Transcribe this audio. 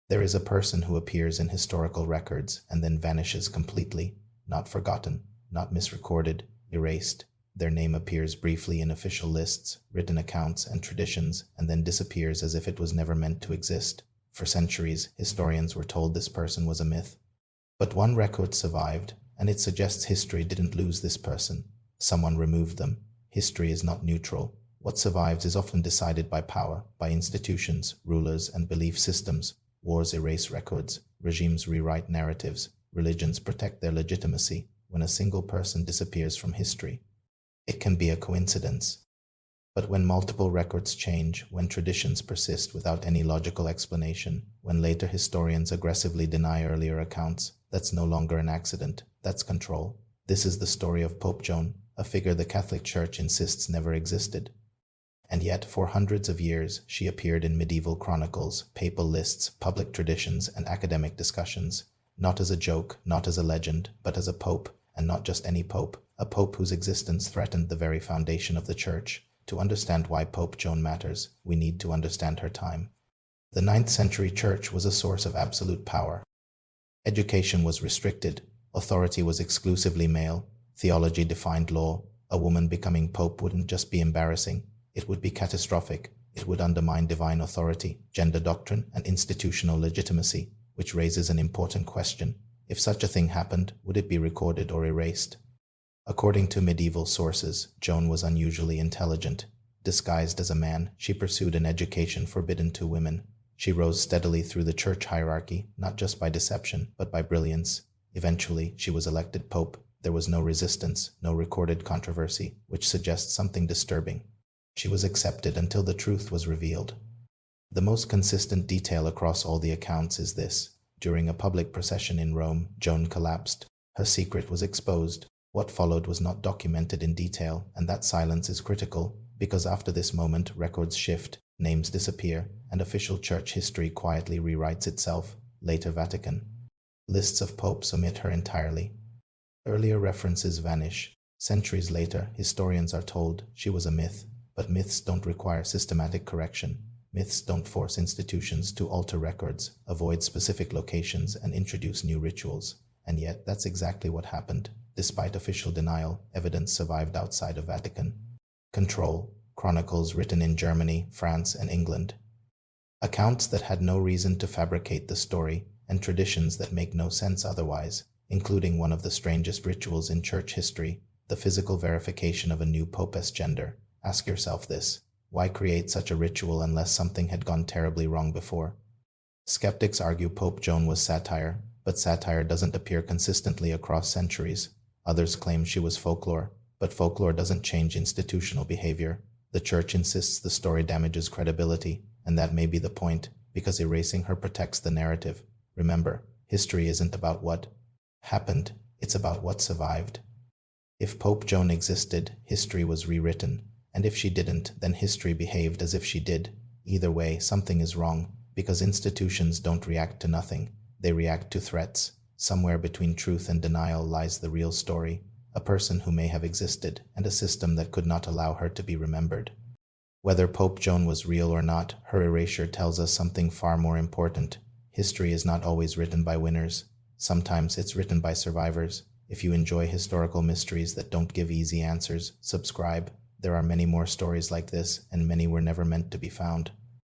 There is a person who appears in historical records and then vanishes completely, not forgotten, not misrecorded, erased. Their name appears briefly in official lists, written accounts, and traditions, and then disappears as if it was never meant to exist. For centuries, historians were told this person was a myth. But one record survived, and it suggests history didn't lose this person. Someone removed them. History is not neutral. What survives is often decided by power, by institutions, rulers, and belief systems. Wars erase records, regimes rewrite narratives, religions protect their legitimacy. When a single person disappears from history, it can be a coincidence. But when multiple records change, when traditions persist without any logical explanation, when later historians aggressively deny earlier accounts, that's no longer an accident, that's control. This is the story of Pope Joan, a figure the Catholic Church insists never existed. And yet, for hundreds of years, she appeared in medieval chronicles, papal lists, public traditions, and academic discussions, not as a joke, not as a legend, but as a pope, and not just any pope, a pope whose existence threatened the very foundation of the Church. To understand why Pope Joan matters, we need to understand her time. The 9th century Church was a source of absolute power. Education was restricted, authority was exclusively male, theology defined law. A woman becoming pope wouldn't just be embarrassing, it would be catastrophic. It would undermine divine authority, gender doctrine, and institutional legitimacy, which raises an important question. If such a thing happened, would it be recorded or erased? According to medieval sources, Joan was unusually intelligent. Disguised as a man, she pursued an education forbidden to women. She rose steadily through the church hierarchy, not just by deception, but by brilliance. Eventually, she was elected pope. There was no resistance, no recorded controversy, which suggests something disturbing. She was accepted until the truth was revealed. The most consistent detail across all the accounts is this. During a public procession in Rome, Joan collapsed. Her secret was exposed. What followed was not documented in detail, and that silence is critical, because after this moment, records shift, names disappear, and official church history quietly rewrites itself. Later Vatican. Lists of popes omit her entirely. Earlier references vanish. Centuries later, historians are told she was a myth, but myths don't require systematic correction. Myths don't force institutions to alter records, avoid specific locations, and introduce new rituals. And yet, that's exactly what happened. Despite official denial, evidence survived outside of Vatican. Control. Chronicles written in Germany, France, and England. Accounts that had no reason to fabricate the story, and traditions that make no sense otherwise, including one of the strangest rituals in church history, the physical verification of a new pope's gender. Ask yourself this. Why create such a ritual unless something had gone terribly wrong before? Skeptics argue Pope Joan was satire, but satire doesn't appear consistently across centuries. Others claim she was folklore, but folklore doesn't change institutional behavior. The church insists the story damages credibility, and that may be the point, because erasing her protects the narrative. Remember, history isn't about what happened, it's about what survived. If Pope Joan existed, history was rewritten, and if she didn't, then history behaved as if she did. Either way, something is wrong, because institutions don't react to nothing, they react to threats. Somewhere between truth and denial lies the real story, a person who may have existed, and a system that could not allow her to be remembered. Whether Pope Joan was real or not, her erasure tells us something far more important. History is not always written by winners. Sometimes it's written by survivors. If you enjoy historical mysteries that don't give easy answers, subscribe. There are many more stories like this, and many were never meant to be found.